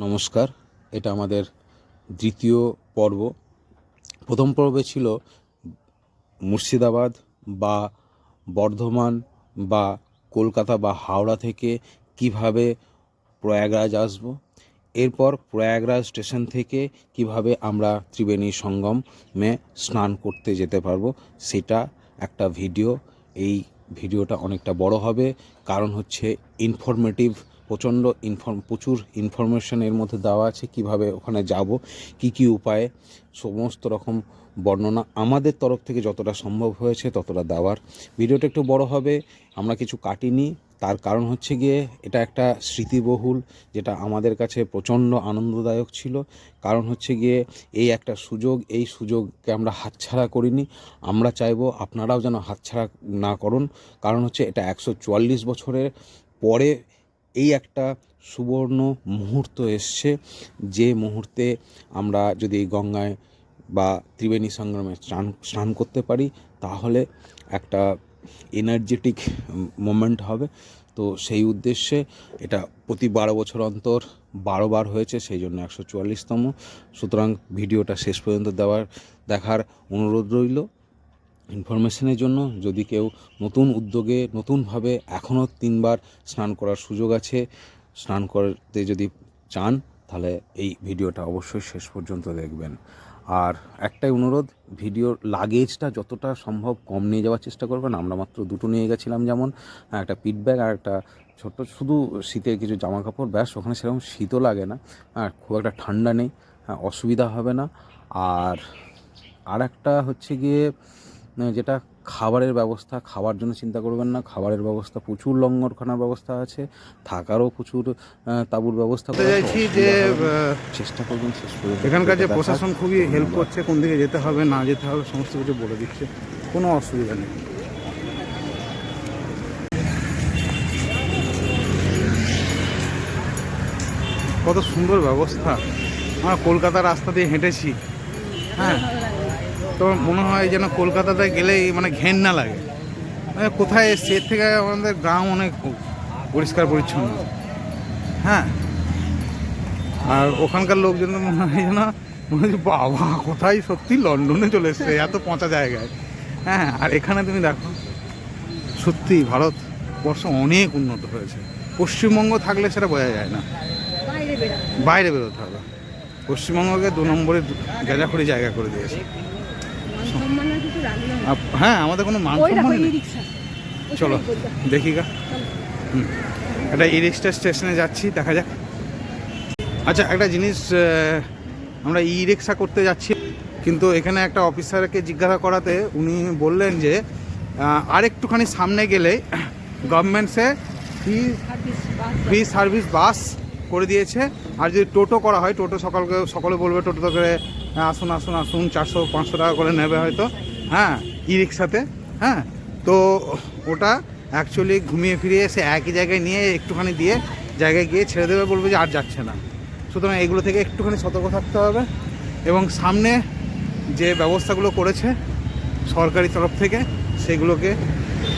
নমস্কার, এটা আমাদের দ্বিতীয় পর্ব। প্রথম পর্বে ছিল মুর্শিদাবাদ বা বর্ধমান বা কলকাতা বা হাওড়া থেকে কিভাবে প্রয়াগরাজ আসব, এরপর প্রয়াগরাজ স্টেশন থেকে কিভাবে আমরা ত্রিবেণী সঙ্গমে স্নান করতে যেতে পারবো সেটা একটা ভিডিও। এই ভিডিওটা অনেকটা বড় হবে, কারণ হচ্ছে ইনফরমেটিভ, প্রচুর ইনফরমেশন এর মধ্যে দেওয়া আছে। কিভাবে ওখানে যাব, কি উপায়ে, সমস্ত রকম বর্ণনা আমাদের তরফ থেকে যতটা সম্ভব হয়েছে ততটা দেওয়ার। ভিডিওটা একটু বড় হবে, আমরা কিছু কাটিনি। তার কারণ হচ্ছে গিয়ে এটা একটা স্মৃতিবহুল, যেটা আমাদের কাছে প্রচণ্ড আনন্দদায়ক ছিল। কারণ হচ্ছে গিয়ে এই একটা সুযোগ, এই সুযোগকে আমরা হাতছাড়া করিনি। আমরা চাইবো আপনারাও যেন হাতছাড়া না করুন, কারণ হচ্ছে এটা 144 বছরের পরে এই একটা সুবর্ণ মুহূর্ত এসছে, যে মুহূর্তে আমরা যদি গঙ্গায় বা ত্রিবেণী সঙ্গমে স্নান করতে পারি তাহলে একটা এনার্জেটিক মোমেন্ট হবে। তো সেই উদ্দেশ্যে এটা প্রতি 12 বছর অন্তর 12 বার হয়েছে, সেই জন্য 144তম। সুতরাং ভিডিওটা শেষ পর্যন্ত দেখার অনুরোধ রইল। ইনফরমেশনের জন্য, যদি কেউ নতুন উদ্যোগে নতুনভাবে এখনও 3 বার স্নান করার সুযোগ আছে, স্নান করতে যদি চান তাহলে এই ভিডিওটা অবশ্যই শেষ পর্যন্ত দেখবেন। আর একটাই অনুরোধ, ভিডিওর লাগেজটা যতটা সম্ভব কম নিয়ে যাওয়ার চেষ্টা করবেন। আমরা মাত্র 2টো নিয়ে গেছিলাম, যেমন একটা পিট ব্যাগ আর একটা ছোট্ট শুধু শীতের কিছু জামা কাপড়, ব্যাস। ওখানে সেরকম শীতও লাগে না, আর খুব একটা ঠান্ডা নেই, অসুবিধা হবে না। আর একটা হচ্ছে গিয়ে যেটা খাবারের ব্যবস্থা, খাবার জন্য চিন্তা করবেন না। খাবারের ব্যবস্থা প্রচুর, লঙ্গরখানার ব্যবস্থা আছে, থাকারও প্রচুর তাঁবুর ব্যবস্থা চাইছি যে চেষ্টা করবেন শেষ পর্যন্ত। এখানকার যে প্রশাসন খুবই হেল্প করছে, কোন দিকে যেতে হবে না যেতে হবে সমস্ত কিছু বলে দিচ্ছে, কোনো অসুবিধা নেই। কত সুন্দর ব্যবস্থা। আমরা কলকাতার রাস্তা দিয়ে হেঁটেছি, হ্যাঁ, তো মনে হয় যেন কলকাতাতে গেলেই মানে ঘেন্না লাগে, মানে কোথায় এসছে। এর থেকে আমাদের গ্রাম অনেক পরিষ্কার পরিচ্ছন্ন, হ্যাঁ। আর ওখানকার লোকজন মনে হয় যেন বাবা কোথায় সত্যি লন্ডনে চলে এসছে, এত পচা জায়গায়, হ্যাঁ। আর এখানে তুমি দেখো, সত্যি ভারতবর্ষ অনেক উন্নত হয়েছে। পশ্চিমবঙ্গ থাকলে সেটা বোঝা যায় না, বাইরে বেরোতে হবে। পশ্চিমবঙ্গকে 2 নম্বরে গেজাখড়ি জায়গা করে দিয়েছে। হ্যাঁ, আমাদের কোনো মান সম্মান নেই। চলো দেখি গা। একটা ই রিক্সা স্টেশনে যাচ্ছি, দেখা যাক। আচ্ছা, একটা জিনিস, আমরা ই রিক্সা করতে যাচ্ছি, কিন্তু এখানে একটা অফিসারকে জিজ্ঞাসা করাতে উনি বললেন যে আরেকটুখানি সামনে গেলে গভর্নমেন্টসে ফ্রি সার্ভিস বাস করে দিয়েছে। আর যদি টোটো করা হয়, টোটো সকলে বলবে টোটো করে আসুন 400-500 টাকা করে নেবে হয়তো, হ্যাঁ, ই রিক্সাতে, হ্যাঁ। তো ওটা অ্যাকচুয়ালি ঘুমিয়ে ফিরিয়ে সে একই জায়গায় নিয়ে একটুখানি দিয়ে জায়গায় গিয়ে ছেড়ে দেবে, বলবে যে আর যাচ্ছে না। সুতরাং এগুলো থেকে একটুখানি সতর্ক থাকতে হবে, এবং সামনে যে ব্যবস্থাগুলো করেছে সরকারি তরফ থেকে সেগুলোকে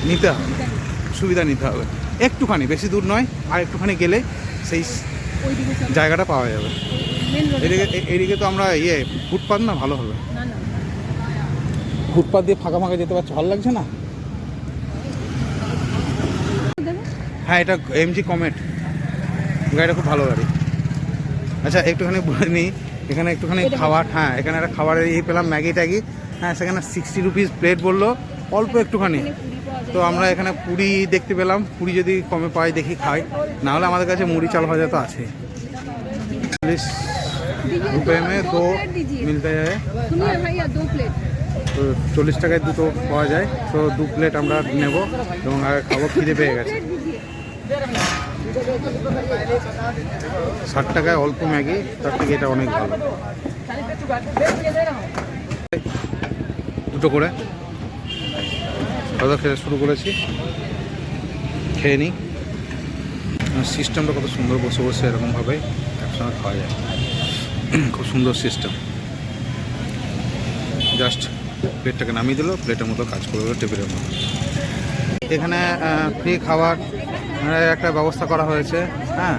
নিতে হবে, সুবিধা নিতে হবে। একটুখানি, বেশি দূর নয়, আর একটুখানি গেলে সেই জায়গাটা পাওয়া যাবে। এদিকে তো আমরা ফুটপাথ না, ভালো হবে। ফুটপাথ দিয়ে ফাঁকা যেতে পারছে, ভালো লাগছে না? হ্যাঁ, এটা এমজি কমেট, গাড়িটা খুব ভালো গাড়ি। আচ্ছা, একটুখানি বলে নিই, এখানে একটুখানি খাবার, হ্যাঁ, এখানে একটা খাবারের পেলাম, ম্যাগি ট্যাগি, হ্যাঁ। সেখানে 60 রুপিস প্লেট বললো, অল্প একটুখানি। তো আমরা এখানে পুরি দেখতে পেলাম, পুরি যদি কমে পাই দেখি খাই, না হলে আমাদের কাছে মুড়ি চাল ভাজা তো আছে। 40 রুপে মে 2 মিলতে যায়, তো 40 টাকায় 2টো পাওয়া যায়। তো 2 প্লেট আমরা নেব এবং খাবো, খিদে পেয়ে গেছে। 60 টাকায় অল্প ম্যাগি, তার থেকে এটা অনেক ভালো। 2টো করে খেতে শুরু করেছি, খেয়ে নিই। সিস্টেমটা কত সুন্দর, বসে বসে এরকমভাবে একসঙ্গে খাওয়া যায়, খুব সুন্দর সিস্টেম। জাস্ট প্লেটটাকে নামিয়ে দিল, প্লেটের মতো কাজ করে দিল, টেবিলের মতো। এখানে ফ্রি খাবার একটা ব্যবস্থা করা হয়েছে, হ্যাঁ।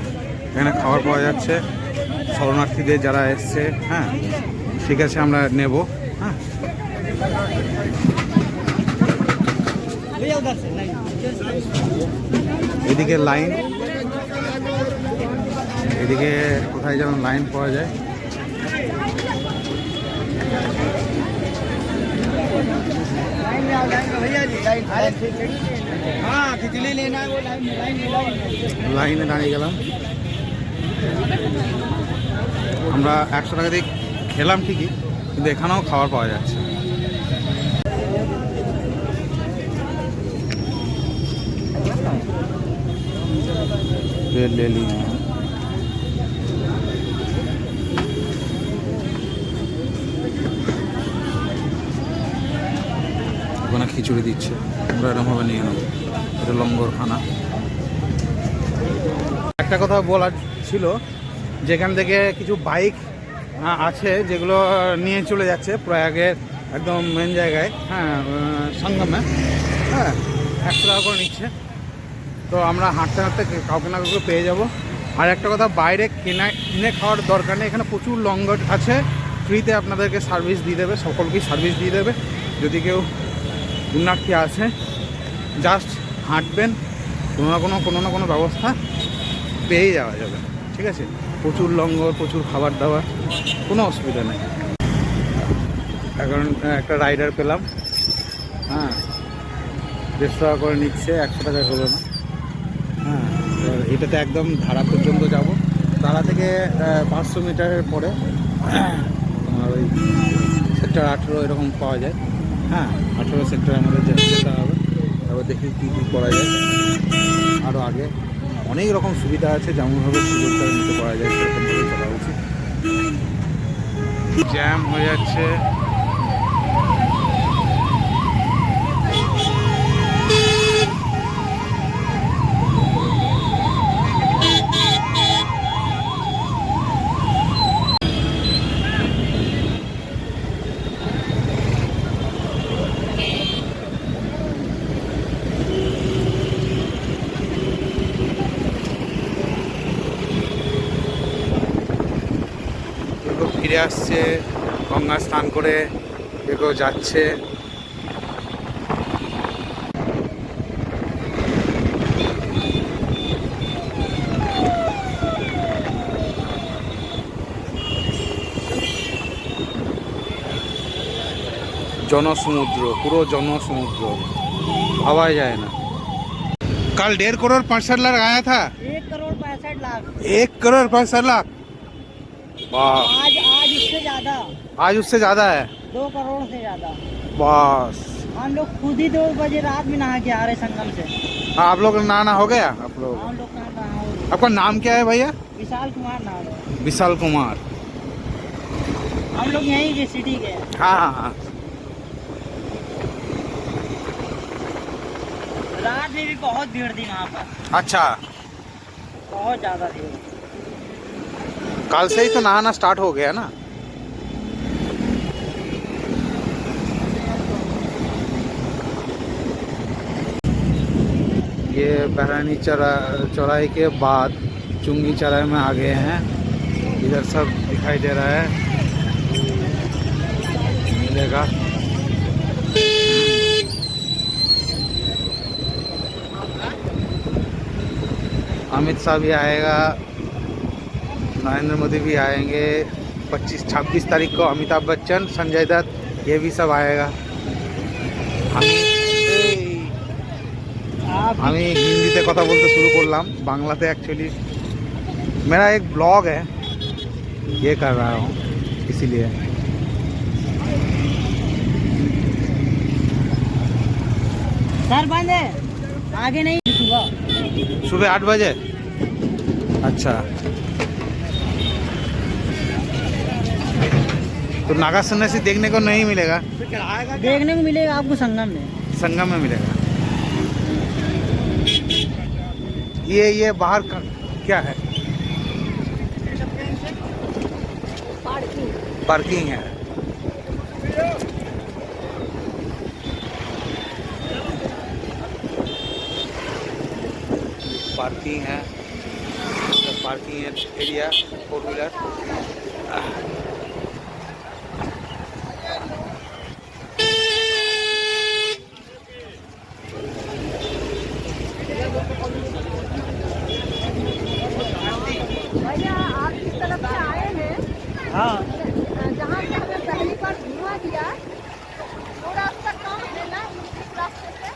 এখানে খাবার পাওয়া যাচ্ছে, শরণার্থীদের যারা এসছে, হ্যাঁ ঠিক আছে আমরা নেব। হ্যাঁ এদিকে লাইন, এদিকে কোথায় যেন লাইন পাওয়া যায়। লাইনে দাঁড়িয়ে গেলাম আমরা। 100 টাকা দিয়ে খেলাম ঠিকই, কিন্তু এখানেও খাবার পাওয়া যাচ্ছে। ले ली हैं। ওখানে খিচুড়ি দিচ্ছে, আমরা এরকমভাবে নিয়ে নেবো। এটা লঙ্গরখানা। একটা কথা বলার ছিল, যেখান থেকে কিছু বাইক আছে যেগুলো নিয়ে চলে যাচ্ছে প্রয়াগের একদম মেন জায়গায়, হ্যাঁ সঙ্গমে, হ্যাঁ 100 টাকা করে নিচ্ছে। তো আমরা হাঁটতে হাঁটতে কাউকে না কাউকে পেয়ে যাব। আর একটা কথা, বাইরে কিনে খাওয়ার দরকার নেই, এখানে প্রচুর লঙ্গর আছে, ফ্রিতে আপনাদেরকে সার্ভিস দিয়ে দেবে, সকলকেই সার্ভিস দিয়ে দেবে। যদি কেউ পুণ্যার্থী আছে, জাস্ট হাঁটবেন, কোনো না কোনো ব্যবস্থা পেয়ে যাওয়া যাবে, ঠিক আছে। প্রচুর লঙ্গর, প্রচুর খাবার দাবার, কোনো অসুবিধা নেই। এখন একটা রাইডার পেলাম, হ্যাঁ 150 টাকা করে নিচ্ছে, 100 টাকা হলো না। হ্যাঁ এটাতে একদম ধারা পর্যন্ত যাব। ধারা থেকে 500 মিটারের পরে আমার ওই সেক্টর 18 এরকম পাওয়া যায়। হ্যাঁ 18 সেক্টর আমাদের যেতে হবে। তারপর দেখি কী কী করা যায়। আরও আগে অনেক রকম সুবিধা আছে, যেমনভাবে সুযোগটা নিতে পারা যায় সেরকমভাবে চলা উচিত। জ্যাম হয়ে যাচ্ছে। ফিরে আসছে গঙ্গা স্নান করে, কেউ যাচ্ছে। জনসমুদ্র, পুরো জনসমুদ্র, ভাবাই যায় না। कल 1.5 करोड़ 65 लाख आया था। 1 करोड़ 65 लाख। 1 करोड़ 65 लाख। वाह, आज उससे ज्यादा। आज उससे ज्यादा है। 2 करोड़ से ज्यादा। बस हम लोग खुद ही 2 बजे रात में नहा के आ रहे संगम से। हाँ, आप लोग नहाना हो गया? आप लोग, हम लोग नहा। आपका नाम क्या है भैया? विशाल कुमार नाम है। विशाल कुमार। हम लोग यहीं के सिटी के हैं। हाँ हाँ हाँ। रात में भी बहुत भीड़ थी वहाँ पर, अच्छा, बहुत ज्यादा भीड़। कल से ही तो नहाना स्टार्ट हो गया ना। ये बहरानी चौराहे के बाद चुंगी चौराहे में आ गए हैं। इधर सब दिखाई दे रहा है, मिलेगा। अमित शाह भी आएगा, नरेंद्र मोदी भी आएंगे। 25-26 तारीख को अमिताभ बच्चन, संजय दत्त, ये भी सब आएगा। আমি হিন্দিতে কথা বলতে শুরু করলাম, বাংলাতে एक्चुअली मेरा एक ब्लॉग है, ये कर रहा हूँ इसीलिए। सर बंद है, आगे नहीं। सुबह 8 बजे। अच्छा, तो नागा सन्यासी देखने को नहीं मिलेगा? देखने को मिलेगा आपको संगम में। संगम में मिलेगा। ये बाहर का क्या है? पार्किंग है। पार्किंग है, পার্কিংয়ের এরিয়া, 4 হুইলার। भैया आप इस तरफ से आए हैं, हाँ जहाँ से हमें पहली बार घुमा दिया वो रास्ता कहाँ है ना, इस रास्ते से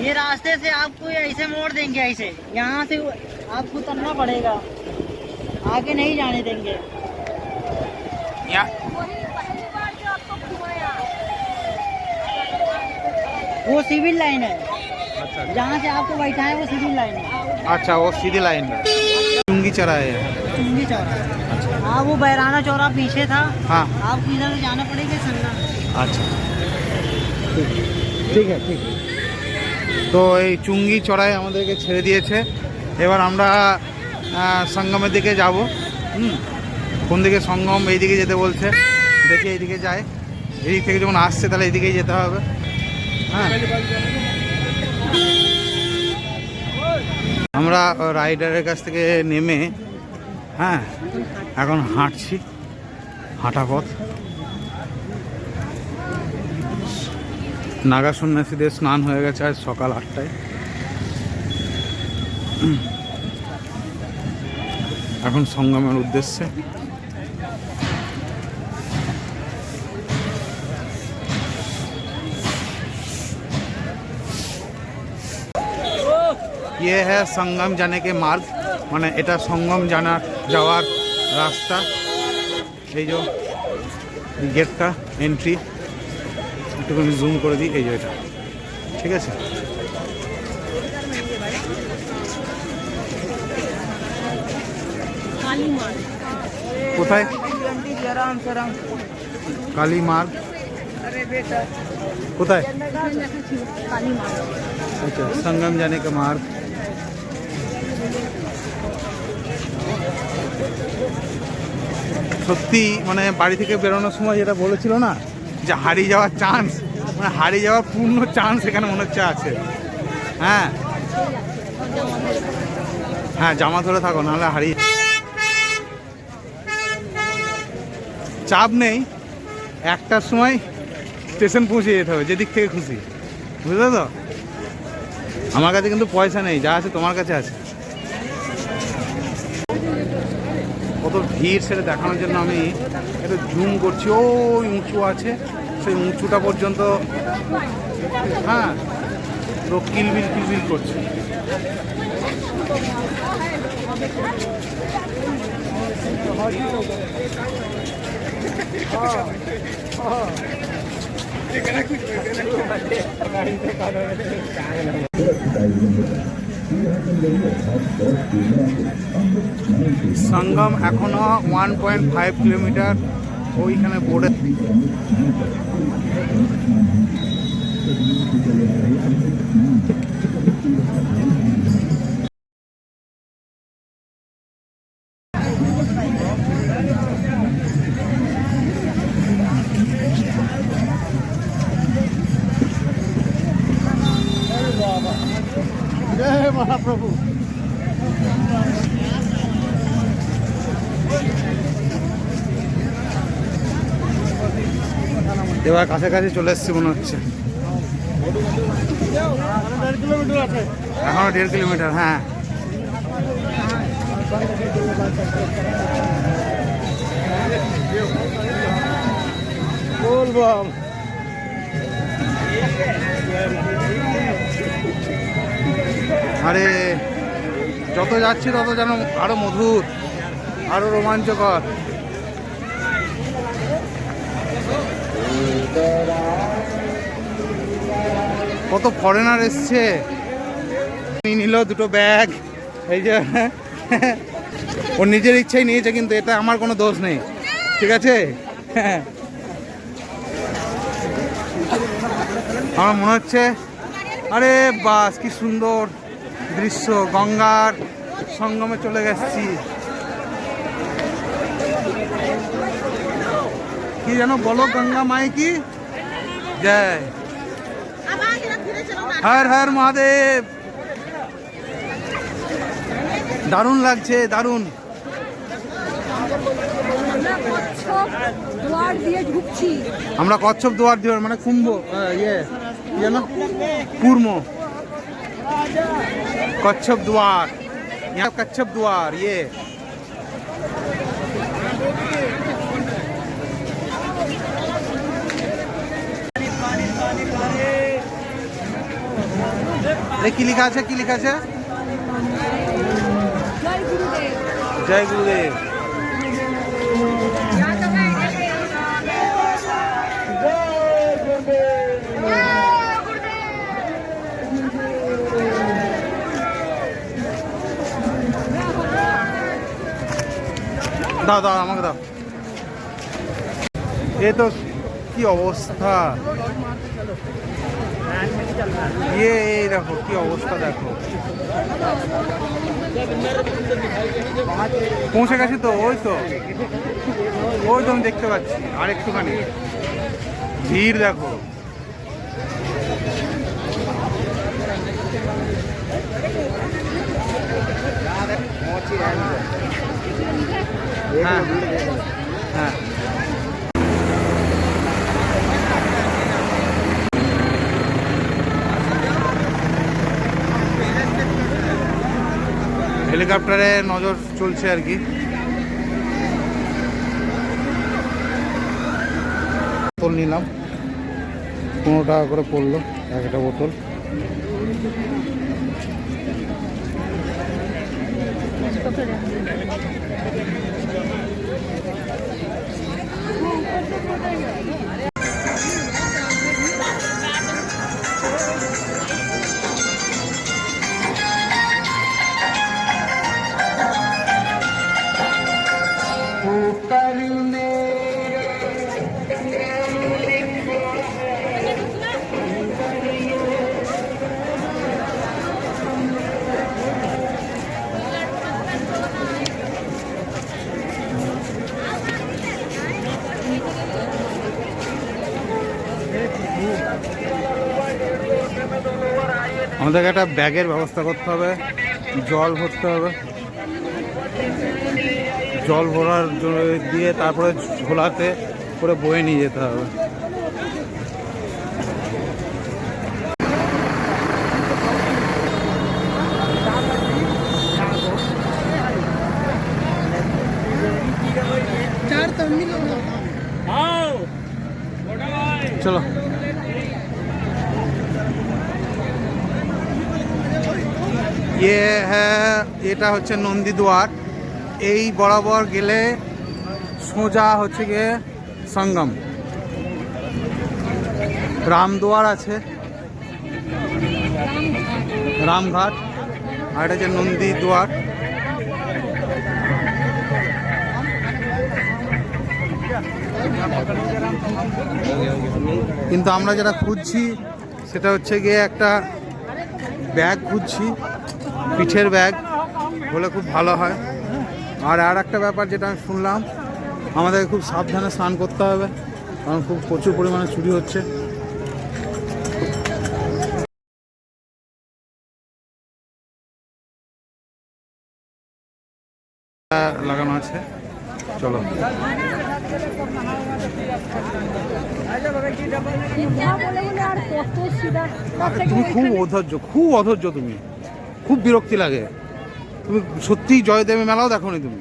ये रास्ते से आपको ऐसे मोड़ देंगे, ऐसे यहाँ से आपको उतरना पड़ेगा, आगे नहीं जाने देंगे। वही पहली बार जो आपको घुमाया। वो सिविल लाइन है, अच्छा जहाँ से आपको बैठा है वो सिविल लाइन है। अच्छा, वो सीधी लाइन है। चुंगी चौराहा है। चुंगी चौरा, हाँ वो बैराना चौरा पीछे था। हाँ आपको इधर से जाना पड़ेगा संगम। আচ্ছা, ঠিক আছে। তো এই চুঙ্গি চড়াই আমাদেরকে ছেড়ে দিয়েছে। এবার আমরা সঙ্গমের দিকে যাব। কোন দিকে সঙ্গম? এই দিকে যেতে বলছে, দেখি এইদিকে যায়। এদিক থেকে যখন আসছে তাহলে এইদিকেই যেতে হবে। হ্যাঁ, আমরা রাইডারের কাছ থেকে নেমে হ্যাঁ এখন হাঁটছি, হাঁটা পথ। নাগা সন্ন্যাসীদের স্নান হয়ে গেছে আজ সকাল 8টায়। এখন সঙ্গমের উদ্দেশ্যে। ये है संगम जाने के मार्ग, মানে এটা সঙ্গম যাওয়ার রাস্তা। এই যে গেটটা, এন্ট্রি, একটুখানি জুম করে দিই। এই যে এটা, ঠিক আছে। কোথায় কালী মার্গ? কোথায়? আচ্ছা, সঙ্গম জানে কা মার্গ। সত্যি মানে বাড়ি থেকে বেরোনোর সময় যেটা বলেছিল না যে হারিয়ে যাওয়ার চান্স, মানে হারিয়ে যাওয়ার পূর্ণ চান্স এখানে মনে হচ্ছে আছে। হ্যাঁ হ্যাঁ, জামা ধরে থাকো নাহলে হারিয়ে। চাপ নেই, 1টার সময় স্টেশন পৌঁছে যেতে হবে, যেদিক থেকে খুশি, বুঝলে তো? আমার কাছে কিন্তু পয়সা নেই, যা আছে তোমার কাছে আছে। কত ভিড় সেটা দেখানোর জন্য আমি একটু জুম করছি। ওই উঁচু আছে, সেই উঁচুটা পর্যন্ত হ্যাঁ লোক কিলবিল কিলবিল করছে। সঙ্গম এখনো 1.5 কিলোমিটার ওইখানে বোর্ডে। জয় মহাপ্রভু। এবার কাছাকাছি চলে এসছি মনে হচ্ছে। এখনো 1.5 কিলোমিটার। হ্যাঁ, বলবো আরে যত যাচ্ছি তত যেন আরো মধুর, আরো রোমাঞ্চকর। কত ফরেনার এসছে, নিল 2টো ব্যাগ। এই যে ওর নিজের ইচ্ছাই নিয়েছে, কিন্তু এটা আমার কোনো দোষ নেই, ঠিক আছে? আমার মনে হচ্ছে আরে বাস কি সুন্দর দৃশ্য, গঙ্গার সঙ্গমে চলে গেছি। কি যেন বলো, গঙ্গা মাই কি জয়, হর হর মহাদেব। দারুণ লাগছে, দারুণ। আমরা কচ্ছপ দুয়ার দিয়ে ঢুকছি। আমরা কচ্ছপ দুয়ার দিয়ে মানে কুম্ভ ইয়ে যেন কুর্ম কচ্ছপ দুয়ার, কচ্ছপ দুয়ার ইয়ে। কি লেখা আছে, কি লেখা আছে? জয় গুরুদেব। জয় গুরুদেব। দাও দাও আমাকে দাও। এ তো কি অবস্থা, এই দেখো কি অবস্থা, দেখো পৌঁছে গেছি তো, ওই তো আমি দেখতে পাচ্ছি। আর একটুখানি ভিড় দেখো। হ্যাঁ হ্যাঁ হেলিকপ্টারে নজর চলছে আর কি। বোতল নিলাম, 15 টাকা করে পড়লো একটা বোতল। আমাদেরকে একটা ব্যাগের ব্যবস্থা করতে হবে, জল ভরতে হবে, জল ভরার দিয়ে তারপরে ঝোলাতে করে বয়ে নিয়ে যেতে হবে। চলো হ্যাঁ, এটা হচ্ছে নন্দী দুয়ার। এই বরাবর গেলে সোজা হচ্ছে গিয়ে সঙ্গম। রামদুয়ার আছে, রামঘাট, আর এটা হচ্ছে নন্দী দুয়ার। কিন্তু আমরা যেটা খুঁজছি সেটা হচ্ছে গিয়ে একটা ব্যাগ খুঁজছি, পিঠের ব্যাগ হলে খুব ভালো হয়। আর একটা ব্যাপার যেটা আমি শুনলাম, আমাদের খুব সাবধানে স্নান করতে হবে, কারণ খুব প্রচুর পরিমাণে চুরি হচ্ছে। লাগানো আছে, চলো। তুমি খুব অধৈর্য, তুমি খুব বিরক্তি লাগে। তুমি সত্যিই জয়দেবী মেলাও দেখো নি তুমি।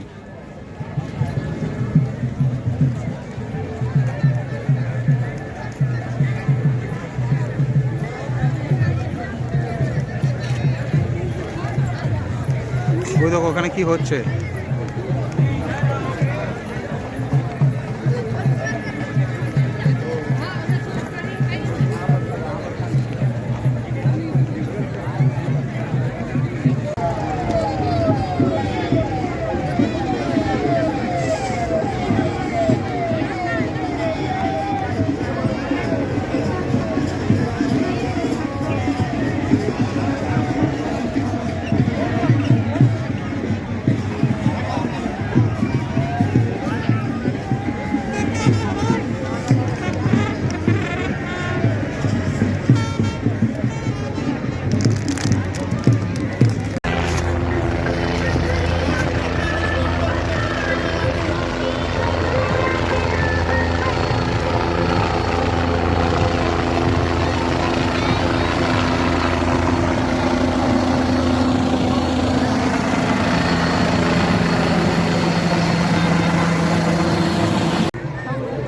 ওই দেখো ওখানে কি হচ্ছে।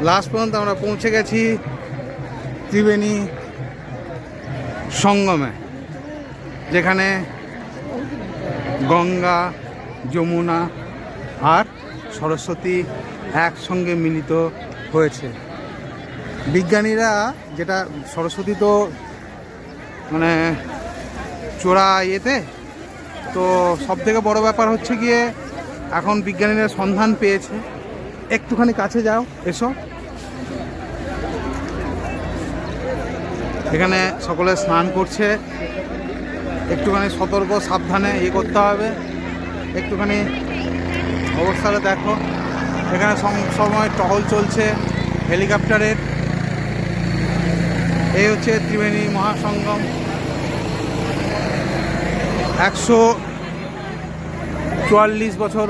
লাস্ট পর্যন্ত আমরা পৌঁছে গেছি ত্রিবেণী সঙ্গমে, যেখানে গঙ্গা, যমুনা আর সরস্বতী একসঙ্গে মিলিত হয়েছে। বিজ্ঞানীরা যেটা, সরস্বতী তো মানে চোরা ইয়েতে, তো সব থেকে বড় ব্যাপার হচ্ছে গিয়ে এখন বিজ্ঞানীরা সন্ধান পেয়েছে। একটুখানি কাছে যাও, এসো। এখানে সকলে স্নান করছে, একটুখানি সতর্ক সাবধানে করতে হবে। একটুখানি অবস্থাটা দেখো, এখানে সময় টহল চলছে হেলিকপ্টারের। এই হচ্ছে ত্রিবেণী মহাসঙ্গম। 144 বছর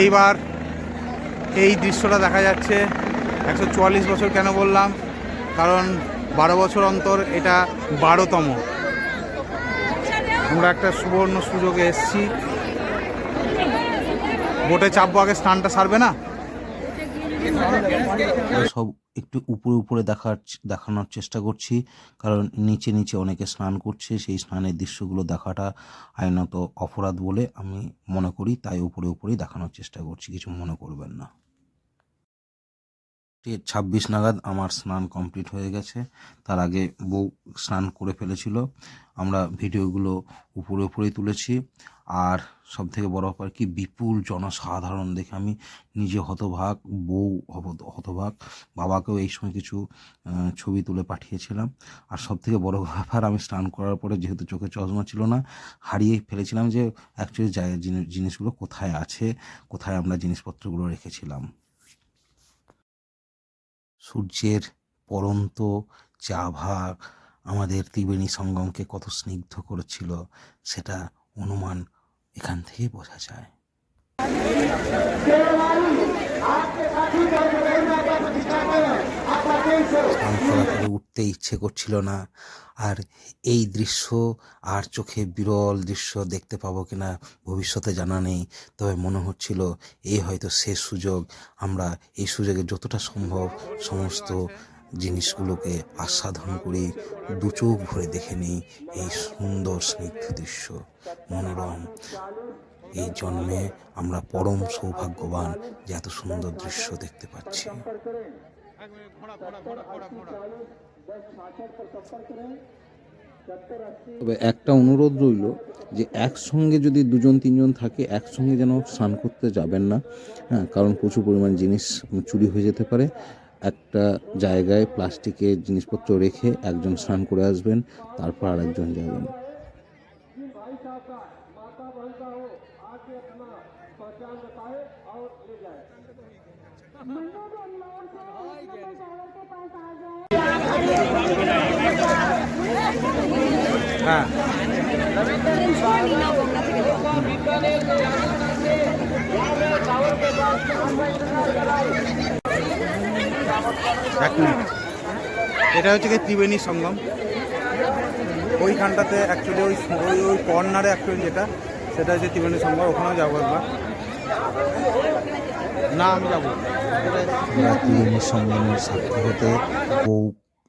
এইবার এই দৃশ্যটা দেখা যাচ্ছে। 144 বছর কেন বললাম, কারণ 12 বছর অন্তর এটা 12তম। আমরা একটা সুবর্ণ সুযোগে এসেছি। বোটে চাপবো, আগে স্নানটা সারবে না? সব একটু উপরে উপরে দেখানোর চেষ্টা করছি, কারণ নিচে নিচে অনেকে স্নান করছে, সেই স্নানের দৃশ্যগুলো দেখাটা আইনত অপরাধ বলে আমি মনে করি, তাই উপরে উপরেই দেখানোর চেষ্টা করছি, কিছু মনে করবেন না। 26 নাগাদ আমার স্নান কমপ্লিট হয়ে গেছে। তার আগে বউ স্নান করে ফেলেছিল। আমরা ভিডিওগুলো উপরে উপরেই তুলেছি। আর সব থেকে বড় ব্যাপার কি, বিপুল জনসাধারণ দেখে আমি নিজে হতবাক, বউ হতবাক, বাবাকেও এই সময় কিছু ছবি তুলে পাঠিয়েছিলাম। আর সব থেকে বড় ব্যাপার, আমি স্নান করার পরে যেহেতু চোখে চশমা ছিল না, হারিয়ে ফেলেছিলাম যে অ্যাকচুয়ালি জিনিসগুলো কোথায় আছে, কোথায় আমরা জিনিসপত্রগুলো রেখেছিলাম। সূর্যের পরন্ত যে আভা আমাদের ত্রিবেণী সঙ্গমকে কত স্নিগ্ধ করেছিল, সেটা অনুমান এখান থেকেই বোঝা যায়। স্নান করা করে উঠতে ইচ্ছে করছিল না। আর এই দৃশ্য আর চোখে বিরল দৃশ্য দেখতে পাবো কিনা ভবিষ্যতে জানা নেই, তবে মনে হচ্ছিল এই হয়তো শেষ সুযোগ। আমরা এই সুযোগে যতটা সম্ভব সমস্ত জিনিসগুলোকে আস্বাদন করি, দু চোখ ভরে দেখে নিই এই সুন্দর স্নিগ্ধ দৃশ্য, মনোরম। এই জন্মে আমরা পরম সৌভাগ্যবান যে এত সুন্দর দৃশ্য দেখতে পাচ্ছি। তবে একটা অনুরোধ রইল যে একসঙ্গে যদি 2-3 জন থাকে, একসঙ্গে যেন স্নান করতে যাবেন না। হ্যাঁ, কারণ প্রচুর পরিমাণ জিনিস চুরি হয়ে যেতে পারে। একটা জায়গায় প্লাস্টিকের জিনিসপত্র রেখে একজন স্নান করে আসবেন, তারপর আরেকজন যাবেন। হ্যাঁ, এক মিনিট। এটা হচ্ছে কি ত্রিবেণী সঙ্গম। ওইখানটাতে অ্যাকচুয়ালি ওই কর্নারে অ্যাকচুয়ালি যেটা, সেটা হচ্ছে ত্রিবেণী সঙ্গম। ওখানেও যাবো একবার। না, আমি যাবো। ত্রিবেণী সঙ্গমের সাক্ষী হতে বউ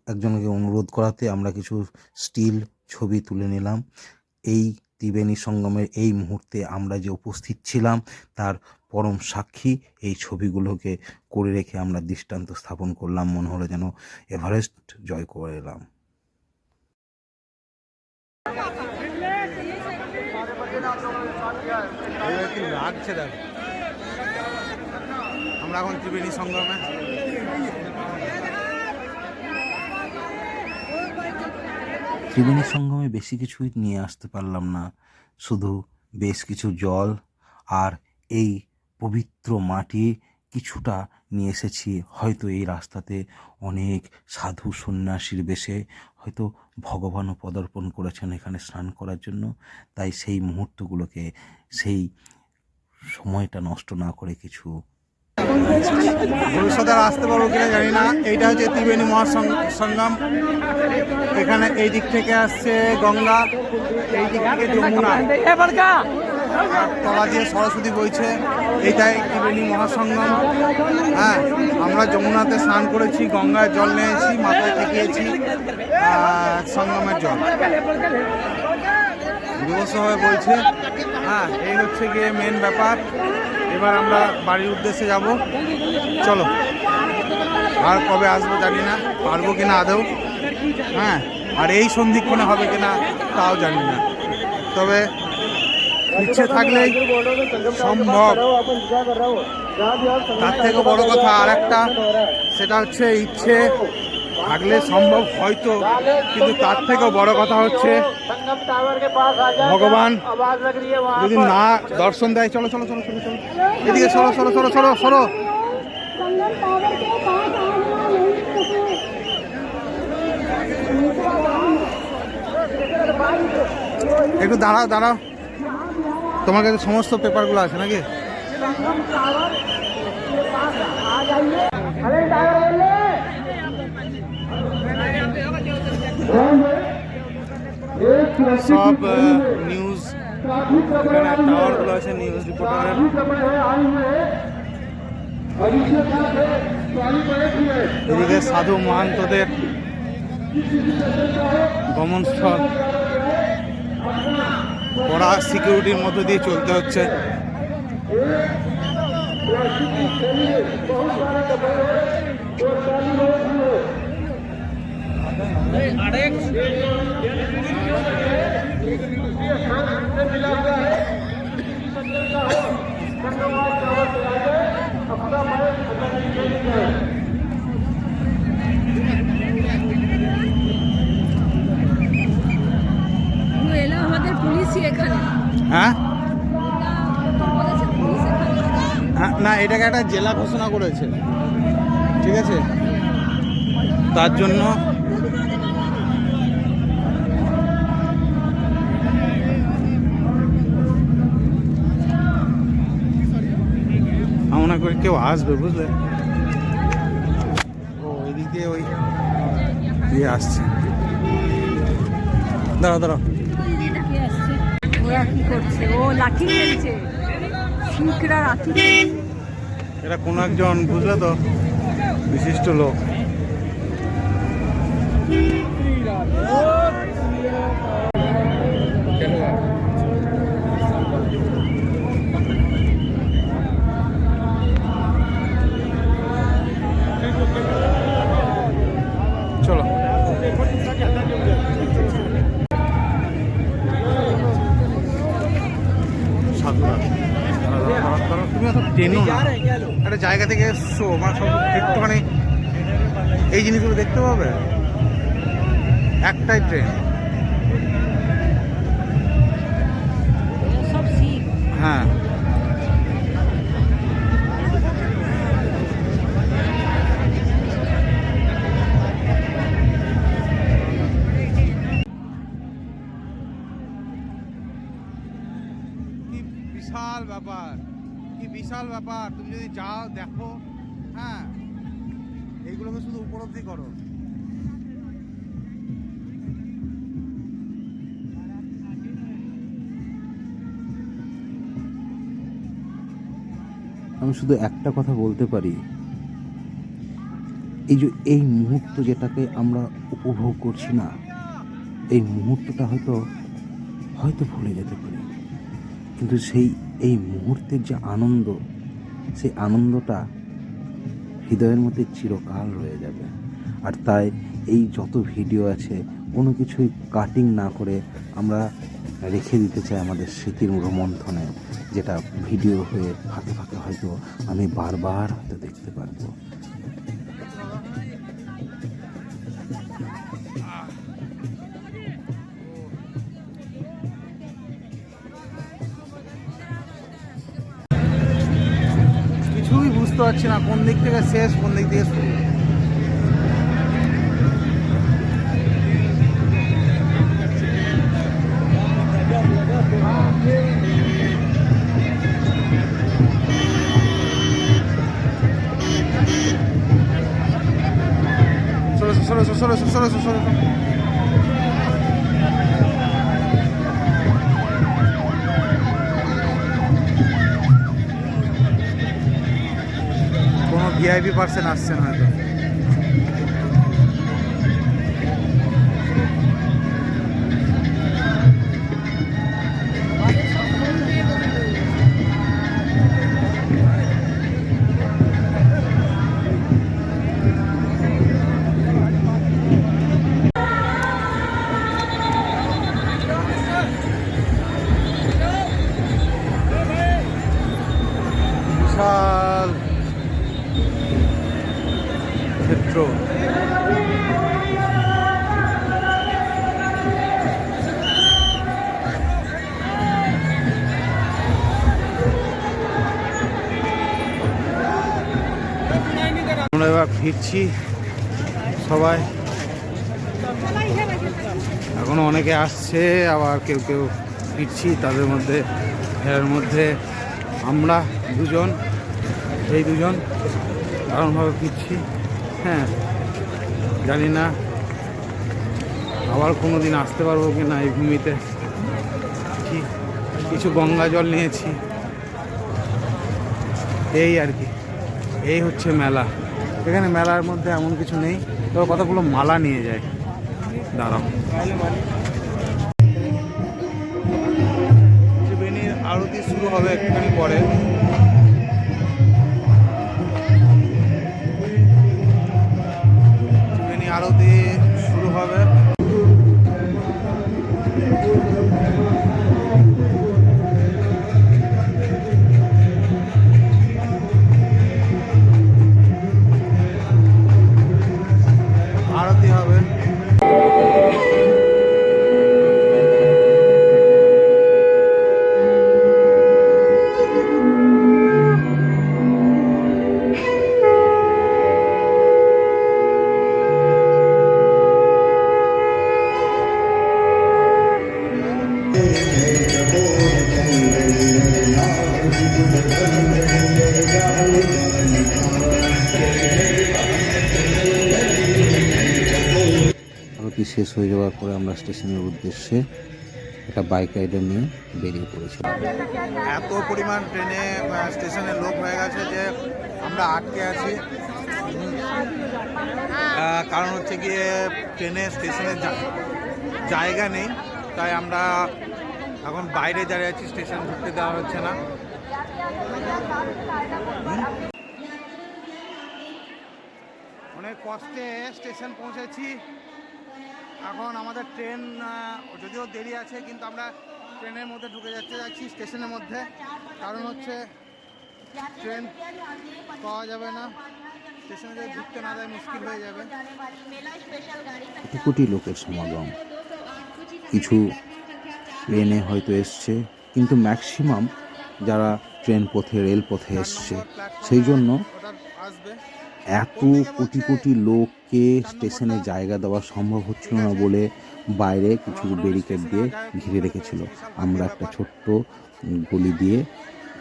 একজনকে অনুরোধ করাতে আমরা কিছু স্টিল ছবি তুলে নিলাম। এই ত্রিবেণী সঙ্গমের এই মুহূর্তে আমরা যে উপস্থিত ছিলাম তার পরম সাক্ষী এই ছবিগুলোকে করে রেখে আমরা দৃষ্টান্ত স্থাপন করলাম। মনে হলো যেন এভারেস্ট জয় করে এলাম। লাগছে দেখ, আমরা এখন ত্রিবেণী সঙ্গমে। ত্রিবেণী সঙ্গমে বেশি কিছুই নিয়ে আসতে পারলাম না, শুধু বেশ কিছু জল আর এই পবিত্র মাটি কিছুটা নিয়ে এসেছি। হয়তো এই রাস্তাতে অনেক সাধু সন্ন্যাসীর বেশে হয়তো ভগবানও পদার্পণ করেছেন এখানে স্নান করার জন্য, তাই সেই মুহূর্তগুলোকে, সেই সময়টা নষ্ট না করে কিছু ভবিষ্যতে আর আসতে পারবো কিনা জানি না। এইটা হচ্ছে ত্রিবেণী মহাসঙ্গম। এখানে এই দিক থেকে আসছে গঙ্গা, এই দিক থেকে যমুনা। আর তলা দিয়ে সরস্বতী বইছে, এটাই ত্রিবেণী মহাসঙ্গম। হ্যাঁ, আমরা যমুনাতে স্নান করেছি, গঙ্গায় জল নিয়েছি, মাথায় ঠেকিয়েছি সঙ্গমের জল, বিভৎসভাবে বলছে। হ্যাঁ, এই হচ্ছে গিয়ে মেন ব্যাপার। এবার আমরা বাড়ির উদ্দেশ্যে যাব। চলো, আর কবে আসবো জানি না, পারবো কিনা আদৌ। হ্যাঁ, আর এই সন্ধিক্ষণে হবে কিনা তাও জানি না, তবে ইচ্ছে থাকলেই সম্ভব। তার থেকে বড় কথা আর একটা, সেটা হচ্ছে ইচ্ছে থাকলে সম্ভব হয়তো, কিন্তু তার থেকেও বড় কথা হচ্ছে ভগবান যদি না দর্শন দেয়। চলো চলো চলো চলো চলো, এদিকে সরো সরো সরো সরো সরো। একটু দাঁড়াও দাঁড়াও, তোমার কাছে সমস্ত পেপারগুলো আছে নাকি? সব নিউজ টাওয়ারগুলো আছে, নিউজ রিপোর্টারের। এদিকে সাধু মহান্তদের গমনস্থল, কড়া সিকিউরিটির মধ্যে দিয়ে চলতে হচ্ছে। আমাদের পুলিশই এখানে। হ্যাঁ হ্যাঁ, না এটাকে একটা জেলা ঘোষণা করেছে, ঠিক আছে, তার জন্য মনে করি কেউ আসবে, বুঝলে। ও এদিক দিয়ে ওই দিয়ে আসছে। দাঁড়াও দাঁড়াও, ওরা কি করছে? ও লাঠি খেলছে, শিখরা লাঠি খেলছে। এটা কোনো একজন, বুঝলে তো, বিশিষ্ট লোক। চলো, সাধুরা তুমি অত টেনো না, একটা জায়গা থেকে এসছো, মানে সব একটুখানি এই জিনিসগুলো দেখতে পাবে। একটাই ট্রেন, হ্যাঁ। কি বিশাল ব্যাপার, কি বিশাল ব্যাপার। তুমি যদি যাও দেখো, হ্যাঁ, এইগুলোকে শুধু উপলব্ধি করো। আমি শুধু একটা কথা বলতে পারি, এই মুহূর্ত যেটাকে আমরা উপভোগ করছি না, এই মুহূর্তটা হয়তো ভুলে যেতে পারি, কিন্তু এই মুহূর্তের যে আনন্দ, সেই আনন্দটা হৃদয়ের মধ্যে চিরকাল রয়ে যাবে। আর তাই এই যত ভিডিও আছে, কোনো কিছুই কাটিং না করে আমরা রেখে দিতে চাই আমাদের স্মৃতির রোমন্থনে, যেটা ভিডিও হয়ে ফাঁকে ফাঁকে হয়তো আমি বারবার হয়তো দেখতে পারবো। কিছুই বুঝতে পারছি না কোন দিক থেকে শেষ, কোন দিক থেকে শুরু। সরো। ভিআইপি পার্সন আসছেন হয়তো। বিশাল ক্ষেত্র। আমরা এবার ফিরছি সবাই, এখনো অনেকে আসছে, আবার কেউ কেউ ফিরছি। তাদের মধ্যে এর মধ্যে আমরা দুজন, এই দুজন দারুণভাবে ফিরছি। হ্যাঁ, জানি না আবার কোনো দিন আসতে পারবো কি না এই ভূমিতে। কিছু গঙ্গা জল নিয়েছি, এই আর কি। এই হচ্ছে মেলা। এখানে মেলার মধ্যে এমন কিছু নেই, তবে কতগুলো মালা নিয়ে যায়। দাঁড়াও, ত্রিবেণীর আরতি শুরু হবে একটুখানি পরে। ত্রিবেণী আরতি শুরু হবে। আরতি হবে। আরতি শেষ হয়ে যাওয়ার পরে আমরা স্টেশনের উদ্দেশ্যে একটা বাইক রাইডার নিয়ে বেরিয়ে পড়েছিলাম। এত পরিমাণ ট্রেনে স্টেশনে লোক হয়ে গেছে যে আমরা আটকে আছি। কারণ হচ্ছে গিয়ে ট্রেনে স্টেশনে জায়গা নেই, তাই আমরা এখন বাইরে দাঁড়িয়ে আছি। স্টেশন ঢুকতে দেওয়া হচ্ছে না। অনেক কষ্টে স্টেশন পৌঁছেছি। এখন আমাদের ট্রেন যদিও দেরি আছে, কিন্তু আমরা ট্রেনের মধ্যে ঢুকে যাচ্ছি স্টেশনের মধ্যে। কারণ হচ্ছে ট্রেন পাওয়া যাবে না, স্টেশনে যদি ঢুকতে না দেয় মুশকিল হয়ে যাবে। কোটি কোটি লোকের সমাগম। কিছু ট্রেনে হয়তো এসছে, কিন্তু ম্যাক্সিমাম যারা ট্রেন পথে রেল পথে এসছে, সেই জন্য এত কোটি কোটি লোককে স্টেশনে জায়গা দেওয়া সম্ভব হচ্ছিল না বলে বাইরে কিছু ব্যারিকেড দিয়ে ঘিরে রেখেছিল। আমরা একটা ছোট্ট গলি দিয়ে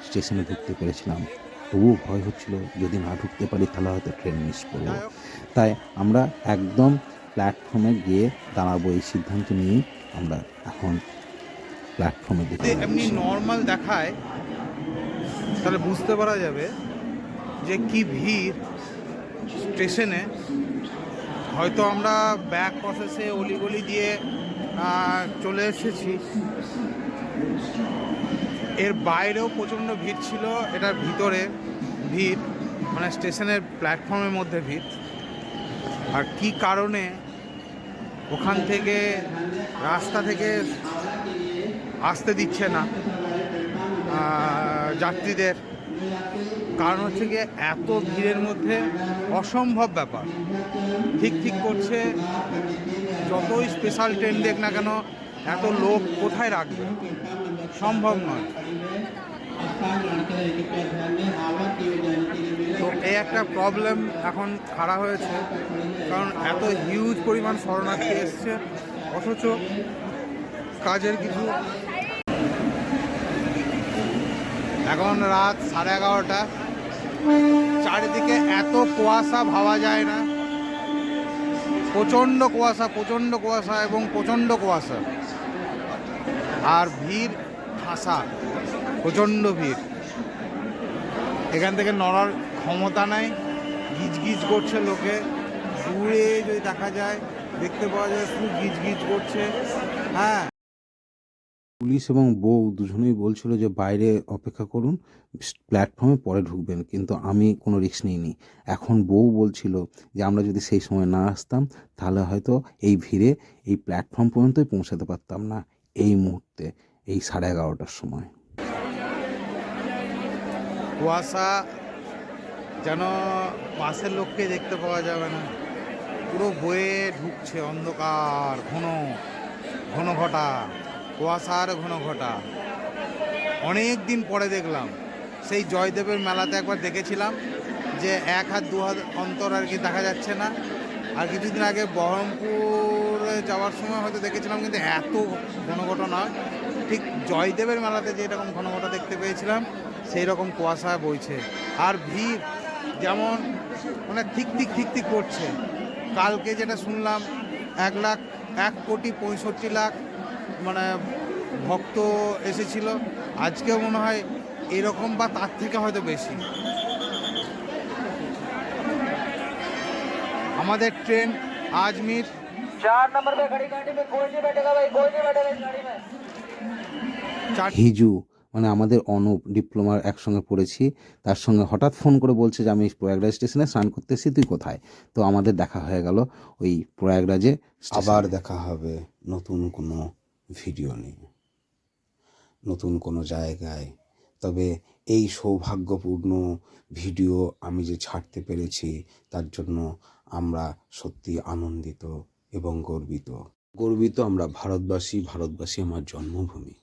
স্টেশনে ঢুকতে পেরেছিলাম। তবুও ভয় হচ্ছিল যদি না ঢুকতে পারি তাহলে হয়তো ট্রেন মিস করবো। তাই আমরা একদম প্ল্যাটফর্মে গিয়ে দাঁড়াবো এই সিদ্ধান্ত নিয়ে আমরা এখন প্ল্যাটফর্মে দেখতে। এমনি নর্মাল দেখায় তাহলে বুঝতে পারা যাবে যে কি ভিড় স্টেশনে। হয়তো আমরা ব্যাক প্রসেসে অলিগলি দিয়ে চলে এসেছি, এর বাইরেও প্রচণ্ড ভিড় ছিল। এটার ভিতরে ভিড়, মানে স্টেশনের প্ল্যাটফর্মের মধ্যে ভিড়। আর কি কারণে ওখান থেকে রাস্তা থেকে আসতে দিচ্ছে না যাত্রীদের, কারণ হচ্ছে গিয়ে এত ভিড়ের মধ্যে অসম্ভব ব্যাপার। ঠিক করছে, যতই স্পেশাল ট্রেন দেখ না কেন এত লোক কোথায় রাখবে, সম্ভব নয়। তো এই একটা প্রবলেম এখন খাড়া হয়েছে, কারণ এত হিউজ পরিমাণ শরণার্থী এসছে, অথচ কাজের কিছু। এখন রাত 11:30, চারিদিকে এত কুয়াশা ভাবা যায় না। প্রচণ্ড কুয়াশা এবং প্রচণ্ড কুয়াশা, আর ভিড় ঠাসা, প্রচণ্ড ভিড়। এখান থেকে নড়ার ক্ষমতা নাই, গিজ গিজ করছে লোকে, দূরে যদি দেখা যায় দেখতে পাওয়া যায় শুধু গিজ গিজ করছে। হ্যাঁ, পুলিশ এবং বউ দুজনেই বলছিল যে বাইরে অপেক্ষা করুন, প্ল্যাটফর্মে পরে ঢুকবেন, কিন্তু আমি কোনো রিস্ক নিইনি। এখন বউ বলছিল যে আমরা যদি সেই সময় না আসতাম তাহলে হয়তো এই ভিড়ে এই প্ল্যাটফর্ম পর্যন্তই পৌঁছাতে পারতাম না এই মুহূর্তে, এই 11:30টার সময়। কুয়াশা যেন পাশের লোককে দেখতে পাওয়া যাবে না, পুরো বয়ে ঢুকছে অন্ধকার, ঘন ঘন ঘটা কুয়াশার ঘন ঘটা। অনেক দিন পরে দেখলাম, সেই জয়দেবের মেলাতে একবার দেখেছিলাম যে 1 হাত 2 হাত অন্তর আর কি দেখা যাচ্ছে না, আর কিছুদিন আগে বহরমপুরে যাওয়ার সময় হয়তো দেখেছিলাম, কিন্তু এত ঘন ঘটা নয়। ঠিক জয়দেবের মেলাতে যে এরকম ঘন ঘটা দেখতে পেয়েছিলাম সেই রকম কুয়াশা বইছে, আর ভিড় যেমন মানে ঠিক ঠিক ঠিক ঠিক করছে। কালকে যেটা শুনলাম 1,65,00,000 মানে ভক্ত এসেছিল, আজকেও মনে হয় এরকম বা তার থেকে হয়তো বেশি। আমাদের ট্রেন আজমির 4 नंबर पे खड़ी गाड़ी में कोई नहीं बैठेगा भाई, कोई नहीं बैठेगा इस गाड़ी में। হিজু মানে আমাদের অনুপ ডিপ্লোমার একসঙ্গে পড়েছি, তার সঙ্গে হঠাৎ ফোন করে বলছে যে আমি প্রয়াগরাজ স্টেশনে স্নান করতে এসেছি, তুই কোথায়? তো আমাদের দেখা হয়ে গেল ওই প্রয়াগরাজে। আবার দেখা হবে নতুন কোনো ভিডিও নিয়ে, নতুন কোনো জায়গায়। তবে এই সৌভাগ্যপূর্ণ ভিডিও আমি যে ছাড়তে পেরেছি তার জন্য আমরা সত্যি আনন্দিত এবং গর্বিত। আমরা ভারতবাসী, ভারতবাসী আমার জন্মভূমি।